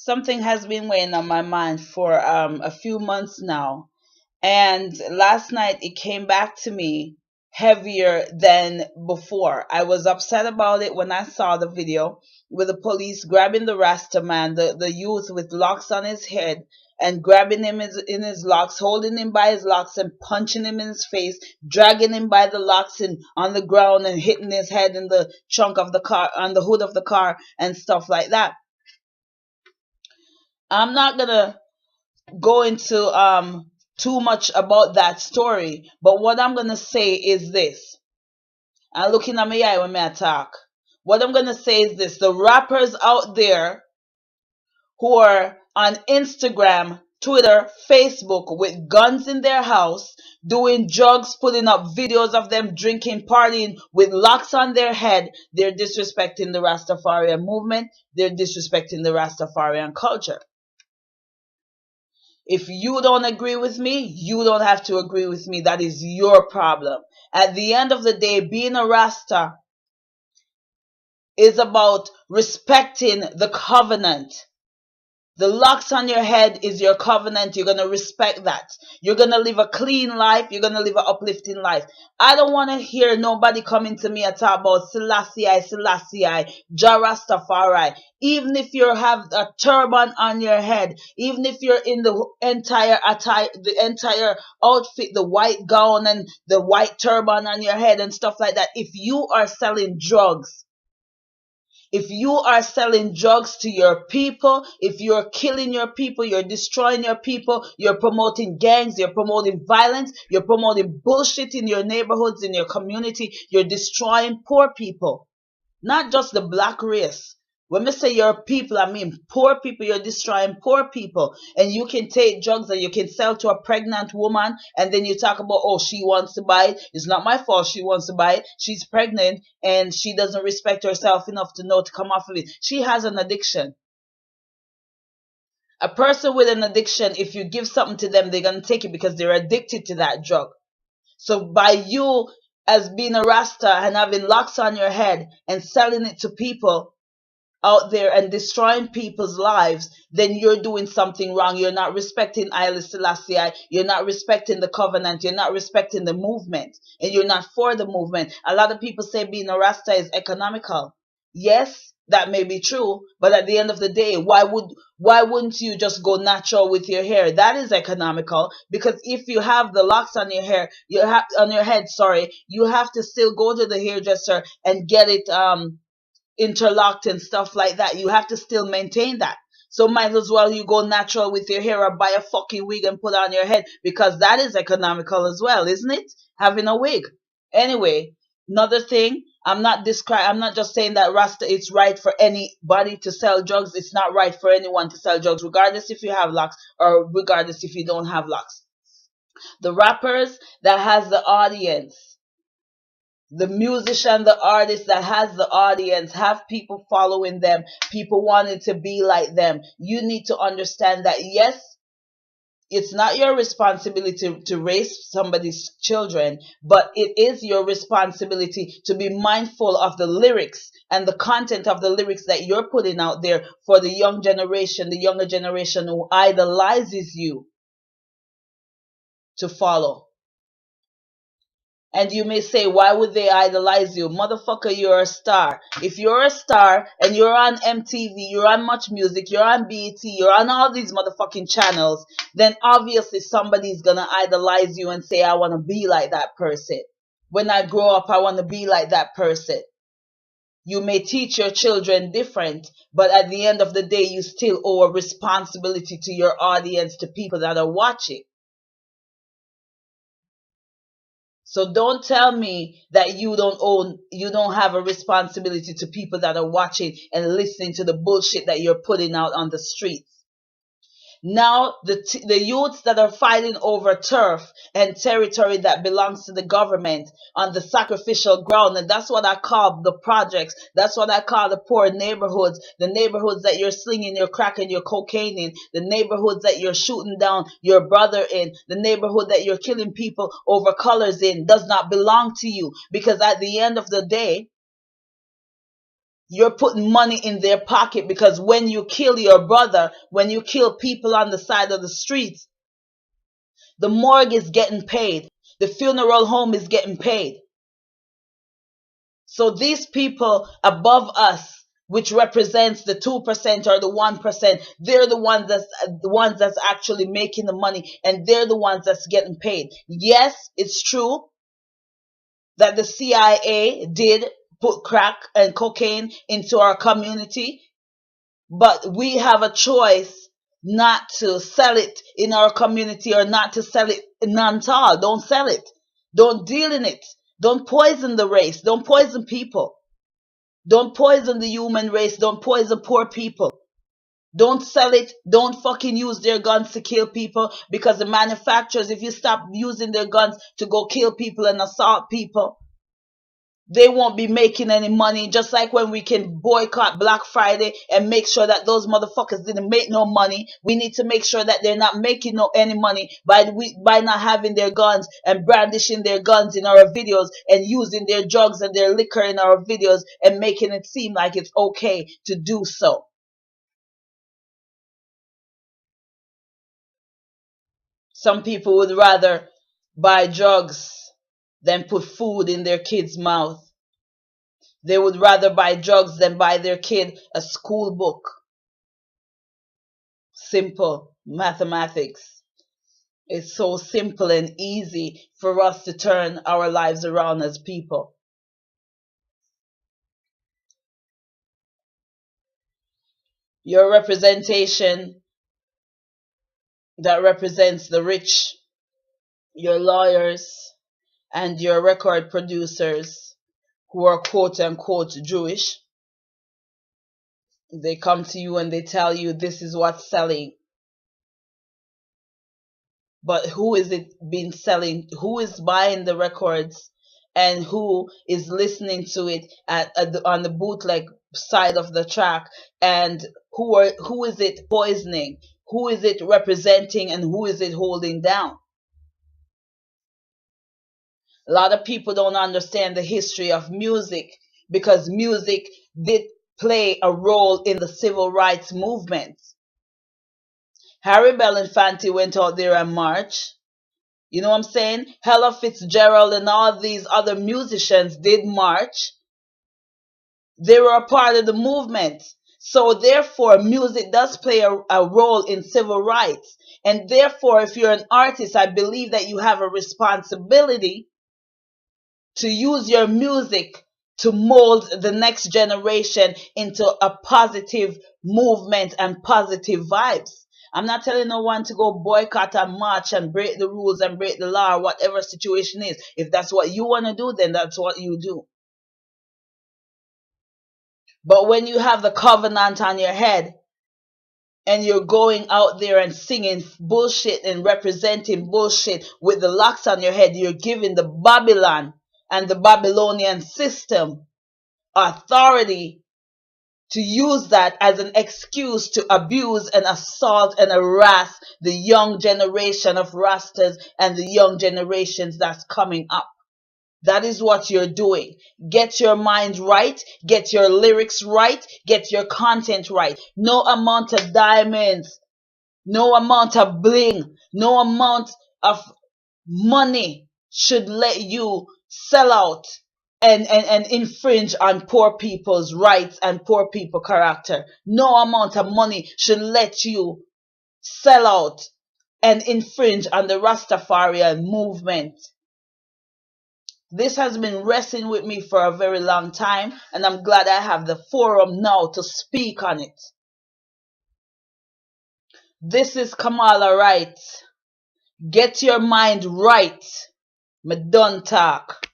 Something has been weighing on my mind for a few months now. And last night it came back to me heavier than before. I was upset about it when I saw the video with the police grabbing the Rasta man, the youth with locks on his head, and grabbing him in his locks, holding him by his locks and punching him in his face, dragging him by the locks and on the ground and hitting his head in the trunk of the car, on the hood of the car and stuff like that. I'm not gonna go into too much about that story, but what I'm gonna say is this. I'm looking at my eye when I talk. What I'm gonna say is this: the rappers out there who are on Instagram, Twitter, Facebook with guns in their house, doing drugs, putting up videos of them drinking, partying with locks on their head, they're disrespecting the Rastafarian movement. They're disrespecting the Rastafarian culture. If you don't agree with me, you don't have to agree with me. That is your problem. At the end of the day, being a Rasta is about respecting the covenant. The locks on your head is your covenant. You're going to respect that. You're going to live a clean life. You're going to live an uplifting life. I don't want to hear nobody coming to me and talk about Selassie, Jah Rastafari. Even if you have a turban on your head, even if you're in the entire attire, the entire outfit, the white gown and the white turban on your head and stuff like that, if you are selling drugs, if you are selling drugs to your people, if you're killing your people, you're destroying your people, you're promoting gangs, you're promoting violence, you're promoting bullshit in your neighborhoods, in your community, you're destroying poor people, not just the black race. When I say your people, I mean poor people. You're destroying poor people. And you can take drugs and you can sell to a pregnant woman, and then you talk about, oh, she wants to buy it. It's not my fault she wants to buy it. She's pregnant and she doesn't respect herself enough to know to come off of it. She has an addiction. A person with an addiction, if you give something to them, they're going to take it because they're addicted to that drug. So by you as being a Rasta and having locks on your head and selling it to people out there and destroying people's lives, then you're doing something wrong. You're not respecting Haile Selassie. You're not respecting the covenant. You're not respecting the movement. And you're not for the movement. A lot of people say being a Rasta is economical. Yes, that may be true, but at the end of the day, why wouldn't you just go natural with your hair? That is economical, because if you have the locks on your hair, you have on your head, sorry, you have to still go to the hairdresser and get it interlocked and stuff like that. You have to still maintain that. So might as well you go natural with your hair or buy a fucking wig and put on your head, because that is economical as well, isn't it? Having a wig. Anyway, another thing, I'm not just saying that Rasta it's right for anybody to sell drugs. It's not right for anyone to sell drugs, regardless if you have locks or regardless if you don't have locks. The rappers that has the audience, the musician, the artist that has the audience, have people following them, people wanting to be like them. You need to understand that, yes, it's not your responsibility to raise somebody's children, but it is your responsibility to be mindful of the lyrics and the content of the lyrics that you're putting out there for the young generation, the younger generation who idolizes you to follow. And you may say, why would they idolize you? Motherfucker, you're a star. If you're a star and you're on MTV, you're on Much Music, you're on BET, you're on all these motherfucking channels, then obviously somebody's gonna idolize you and say, I wanna be like that person. When I grow up, I wanna be like that person. You may teach your children different, but at the end of the day, you still owe a responsibility to your audience, to people that are watching. So don't tell me that you don't have a responsibility to people that are watching and listening to the bullshit that you're putting out on the streets. Now, the youths that are fighting over turf and territory that belongs to the government on the sacrificial ground, and that's what I call the projects. That's what I call the poor neighborhoods, the neighborhoods that you're slinging your crack and your cocaine in, the neighborhoods that you're shooting down your brother in, the neighborhood that you're killing people over colors in, does not belong to you. Because at the end of the day, You're putting money in their pocket, because when you kill your brother, when you kill people on the side of the street, the morgue is getting paid. The funeral home is getting paid. So these people above us, which represents the 2% or the 1%, they're the ones that's actually making the money, and they're the ones that's getting paid. Yes, it's true that the CIA did put crack and cocaine into our community, but we have a choice not to sell it in our community, or not to sell it none at all. Don't sell it. Don't deal in it. Don't poison the race. Don't poison people. Don't poison the human race. Don't poison poor people. Don't sell it. Don't fucking use their guns to kill people, because the manufacturers, if you stop using their guns to go kill people and assault people, they won't be making any money. Just like when we can boycott Black Friday and make sure that those motherfuckers didn't make no money, we need to make sure that they're not making any money by not having their guns and brandishing their guns in our videos, and using their drugs and their liquor in our videos, and making it seem like it's okay to do so. Some people would rather buy drugs than put food in their kids' mouth. They would rather buy drugs than buy their kid a school book. Simple mathematics. It's so simple and easy for us to turn our lives around as people. Your representation that represents the rich, your lawyers, and your record producers who are quote unquote Jewish, they come to you and they tell you this is what's selling. But who is it been selling? Who is buying the records, and who is listening to it on the bootleg side of the track? And who is it poisoning? Who is it representing, and who is it holding down? A lot of people don't understand the history of music, because music did play a role in the civil rights movement. Harry Belafonte went out there and marched. You know what I'm saying? Ella Fitzgerald and all these other musicians did march. They were a part of the movement. So therefore, music does play a role in civil rights. And therefore, if you're an artist, I believe that you have a responsibility to use your music to mold the next generation into a positive movement and positive vibes. I'm not telling no one to go boycott and march and break the rules and break the law, or whatever situation is. If that's what you want to do, then that's what you do. But when you have the covenant on your head, and you're going out there and singing bullshit and representing bullshit with the locks on your head, you're giving the Babylon and the Babylonian system authority to use that as an excuse to abuse and assault and harass the young generation of Rastas and the young generations that's coming up. That is what you're doing. Get your mind right. Get your lyrics right. Get your content right. No amount of diamonds, no amount of bling, no amount of money should let you sell out and infringe on poor people's rights and poor people character. No amount of money should let you sell out and infringe on the Rastafarian movement. This has been wrestling with me for a very long time, and I'm glad I have the forum now to speak on it. This is Kamala Wright. Get your mind right. Me done talk.